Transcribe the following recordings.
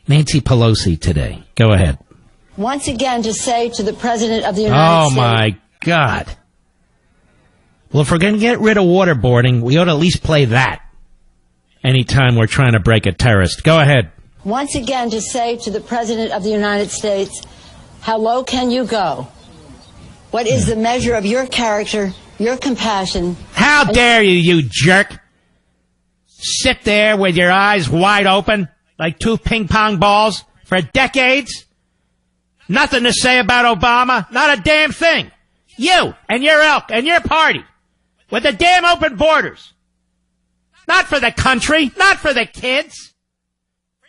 Nancy Pelosi today. Go ahead. Once again to say to the President of the United States... Oh, my God. Well, if we're going to get rid of waterboarding, we ought to at least play that anytime we're trying to break a terrorist. Go ahead. Once again to say to the President of the United States, how low can you go? What is the measure of your character, your compassion? How dare you, you jerk? Sit there with your eyes wide open like two ping pong balls for decades? Nothing to say about Obama? Not a damn thing. You and your ilk and your party with the damn open borders. Not for the country, not for the kids.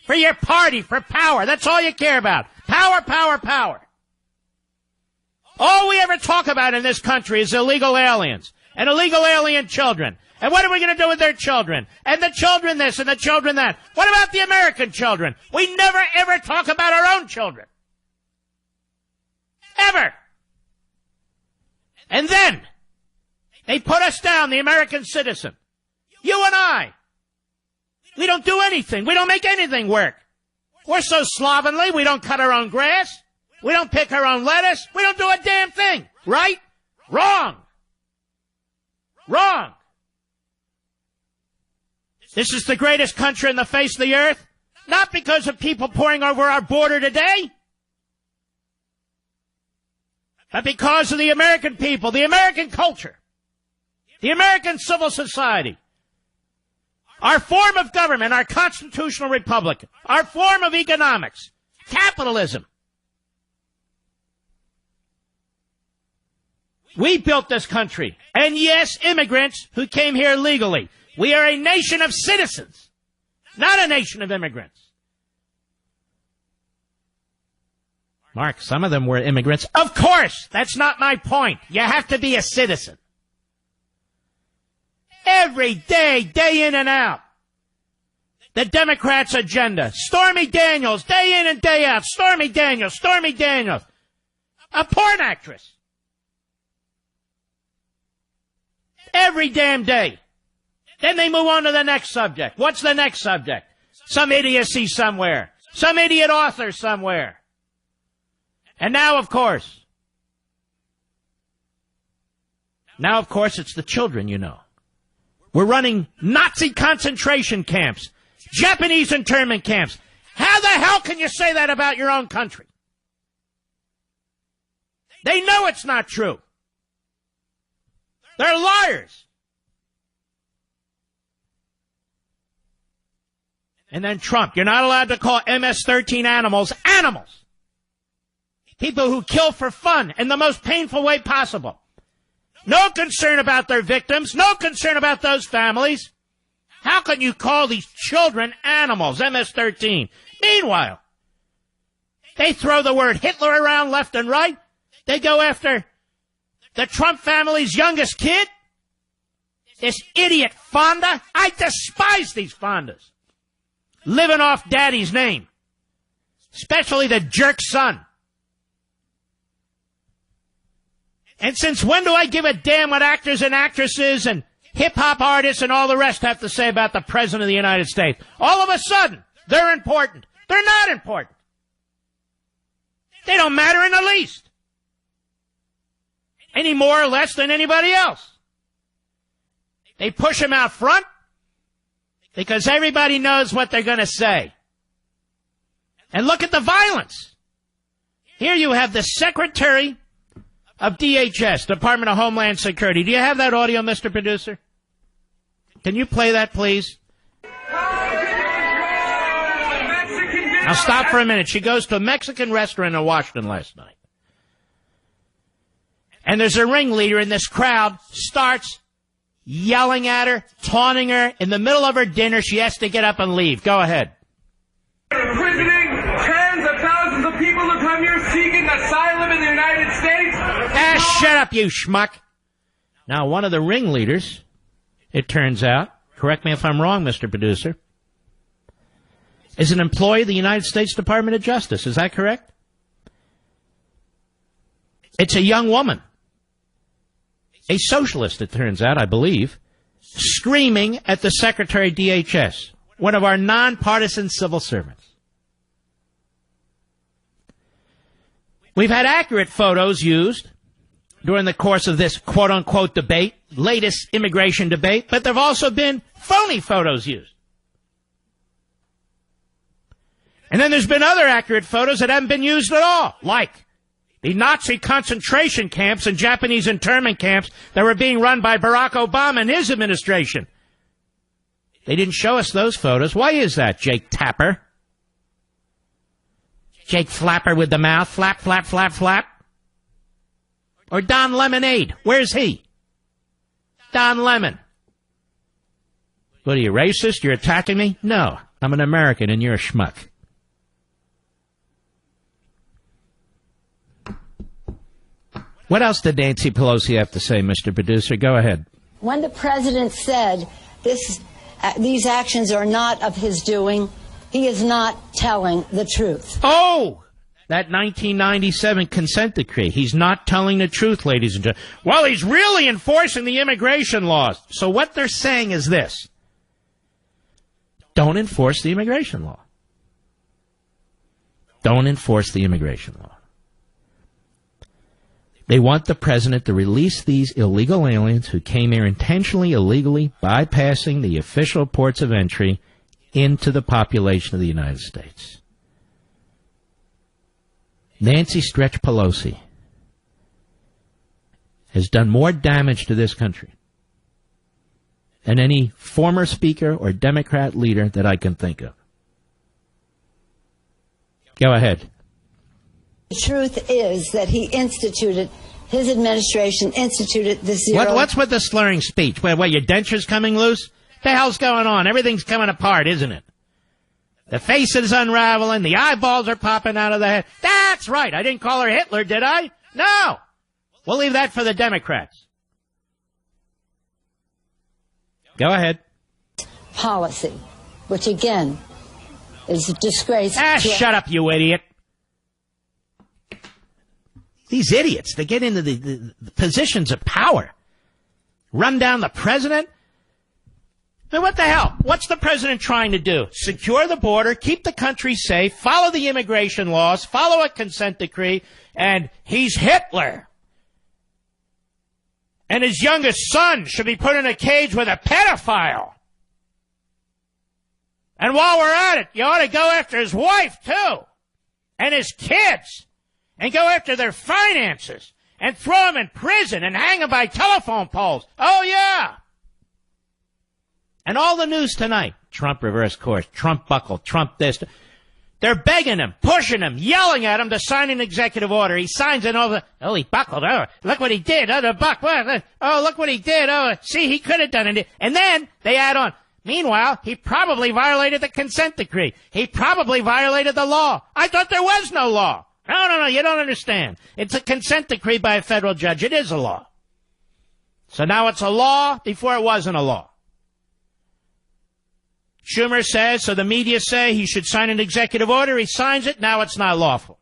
For your party, for power. That's all you care about. Power, power, power. All we ever talk about in this country is illegal aliens and illegal alien children. And what are we going to do with their children? And the children this and the children that. What about the American children? We never ever talk about our own children. Ever. And then they put us down, the American citizen. You and I. We don't do anything. We don't make anything work. We're so slovenly, we don't cut our own grass. We don't pick our own lettuce. We don't do a damn thing. Right? Wrong. Wrong. This is the greatest country on the face of the earth. Not because of people pouring over our border today, but because of the American people, the American culture, the American civil society, our form of government, our constitutional republic, our form of economics, capitalism. We built this country. And yes, immigrants who came here legally. We are a nation of citizens, not a nation of immigrants. Mark, some of them were immigrants. Of course, that's not my point. You have to be a citizen. Every day, day in and out. The Democrats' agenda. Stormy Daniels, day in and day out. Stormy Daniels, Stormy Daniels. A porn actress. Every damn day. Then they move on to the next subject. What's the next subject? Some idiocy somewhere. Some idiot author somewhere. And now, of course, it's the children, you know. We're running Nazi concentration camps, Japanese internment camps. How the hell can you say that about your own country? They know it's not true. They're liars. And then Trump, you're not allowed to call MS-13 animals animals. People who kill for fun in the most painful way possible. No concern about their victims. No concern about those families. How can you call these children animals, MS-13? Meanwhile, they throw the word Hitler around left and right. They go after the Trump family's youngest kid. This idiot Fonda. I despise these Fondas. Living off daddy's name. Especially the jerk son. And since when do I give a damn what actors and actresses and hip-hop artists and all the rest have to say about the President of the United States? All of a sudden, they're important. They're not important. They don't matter in the least. Any more or less than anybody else. They push them out front because everybody knows what they're going to say. And look at the violence. Here you have the Secretary of DHS, Department of Homeland Security. Do you have that audio, Mr. Producer? Can you play that, please? Now stop for a minute. She goes to a Mexican restaurant in Washington last night. And there's a ringleader in this crowd, starts yelling at her, taunting her. In the middle of her dinner, she has to get up and leave. Go ahead. Imprisoning tens of thousands of people who come here seeking asylum in the United States. Shut up, you schmuck. Now, one of the ringleaders, it turns out, correct me if I'm wrong, Mr. Producer, is an employee of the United States Department of Justice. Is that correct? It's a young woman, a socialist, it turns out, I believe, screaming at the Secretary of DHS, one of our nonpartisan civil servants. We've had accurate photos used during the course of this quote-unquote debate, latest immigration debate, but there have also been phony photos used. And then there's been other accurate photos that haven't been used at all, like the Nazi concentration camps and Japanese internment camps that were being run by Barack Obama and his administration. They didn't show us those photos. Why is that, Jake Tapper? Jake Flapper with the mouth, flap, flap, flap, flap. Or Don Lemonade, where's he? Don Lemon. What are you, racist? You're attacking me? No, I'm an American and you're a schmuck. What else did Nancy Pelosi have to say, Mr. Producer? Go ahead. When the president said these actions are not of his doing, he is not telling the truth. Oh, that 1997 consent decree. He's not telling the truth, ladies and gentlemen. Well, he's really enforcing the immigration laws. So what they're saying is this. Don't enforce the immigration law. Don't enforce the immigration law. They want the president to release these illegal aliens who came here intentionally, illegally, bypassing the official ports of entry into the population of the United States. Nancy Stretch Pelosi has done more damage to this country than any former speaker or Democrat leader that I can think of. Go ahead. The truth is that his administration instituted the zero... What's with the slurring speech? What, your denture's coming loose? What the hell's going on? Everything's coming apart, isn't it? The face is unraveling, the eyeballs are popping out of the head. That's right, I didn't call her Hitler, did I? No! We'll leave that for the Democrats. Go ahead. Policy, which again is a disgrace. Shut up, you idiot. These idiots, they get into the positions of power. Run down the president. Now, what the hell? What's the president trying to do? Secure the border, keep the country safe, follow the immigration laws, follow a consent decree, and he's Hitler. And his youngest son should be put in a cage with a pedophile. And while we're at it, you ought to go after his wife, too. And his kids. And go after their finances. And throw them in prison and hang them by telephone poles. Oh, yeah. And all the news tonight. Trump reverse course. Trump buckle. Trump this. They're begging him, pushing him, yelling at him to sign an executive order. He signs it over. Oh, he buckled. Oh, look what he did. Oh, the buck. Oh, look what he did. Oh, see, he could have done it. And then they add on. Meanwhile, he probably violated the consent decree. He probably violated the law. I thought there was no law. No, you don't understand. It's a consent decree by a federal judge. It is a law. So now it's a law before it wasn't a law. Schumer says, so the media say he should sign an executive order. He signs it. Now it's not lawful.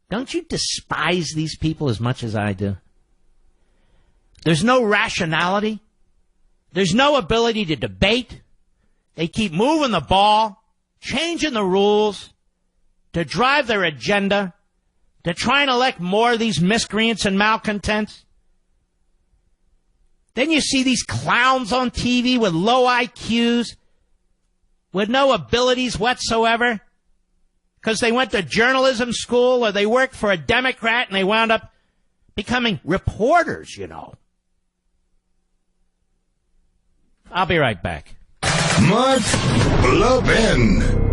Don't you despise these people as much as I do? There's no rationality. There's no ability to debate. They keep moving the ball, changing the rules to drive their agenda, to try and elect more of these miscreants and malcontents. Then you see these clowns on TV with low IQs, with no abilities whatsoever, because they went to journalism school or they worked for a Democrat and they wound up becoming reporters, you know. I'll be right back. Mark Levin.